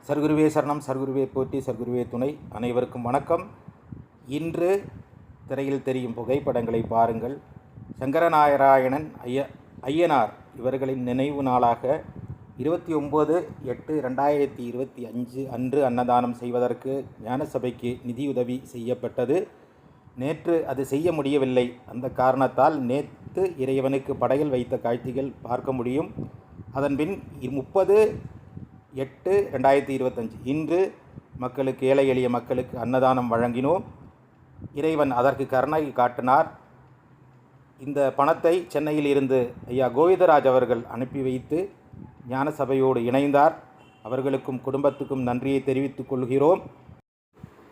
சர்க்குருவே சரணம், சர்க்குருவே போற்றி, சர்க்குருவே துணை. அனைவருக்கும் வணக்கம். இன்று திரையில் தெரியும் புகைப்படங்களை பாருங்கள். சங்கரநாராயணன் ஐயனார் இவர்களின் நினைவு நாளாக 29/8/2025 அன்று அன்னதானம் செய்வதற்கு ஞானசபைக்கு நிதியுதவி செய்யப்பட்டது. நேற்று அது செய்ய முடியவில்லை. அந்த காரணத்தால் நேற்று இறைவனுக்கு படையல் வைத்த காட்சிகள் பார்க்க முடியும். அதன்பின் 30/8/2025 இன்று மக்களுக்கு, ஏழை எளிய மக்களுக்கு அன்னதானம் வழங்கினோம். இறைவன் அதற்கு கருணை காட்டினார். இந்த பணத்தை சென்னையில் இருந்து ஐயா கோவிந்தராஜ் அவர்கள் அனுப்பி வைத்து ஞானசபையோடு இணைந்தார். அவர்களுக்கும் குடும்பத்துக்கும் நன்றியை தெரிவித்துக் கொள்கிறோம்.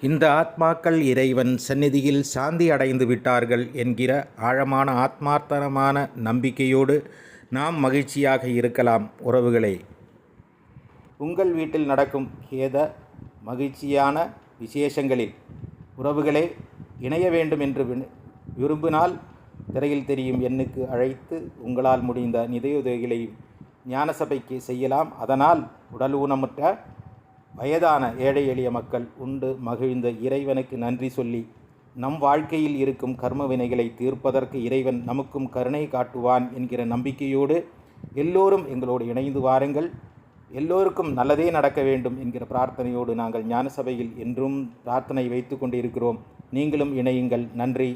இந்த ஆத்மாக்கள் இறைவன் சந்நிதியில் சாந்தி அடைந்து விட்டார்கள் என்கிற ஆழமான ஆத்மார்த்தமான நம்பிக்கையோடு நாம் மகிழ்ச்சியாக இருக்கலாம். உறவுகளே, உங்கள் வீட்டில் நடக்கும் ஏத மகிழ்ச்சியான விசேஷங்களில் உறவுகளே இணைய வேண்டும் என்று விரும்பினால் திரையில் தெரியும் எண்ணுக்கு அழைத்து உங்களால் முடிந்த நிதியுதவிகளை ஞானசபைக்கு செய்யலாம். அதனால் உடல் ஊனமுற்ற வயதான ஏழை எளிய மக்கள் உண்டு மகிழ்ந்த இறைவனுக்கு நன்றி சொல்லி நம் வாழ்க்கையில் இருக்கும் கர்ம வினைகளை தீர்ப்பதற்கு இறைவன் நமக்கும் கருணை காட்டுவான் என்கிற நம்பிக்கையோடு எல்லோரும் எங்களோடு இணைந்து வாருங்கள். எல்லோருக்கும் நல்லதே நடக்க வேண்டும் என்கிற பிரார்த்தனையோடு நாங்கள் ஞானசபையில் என்றும் பிரார்த்தனை வைத்து கொண்டிருக்கிறோம். நீங்களும் இணையுங்கள். நன்றி.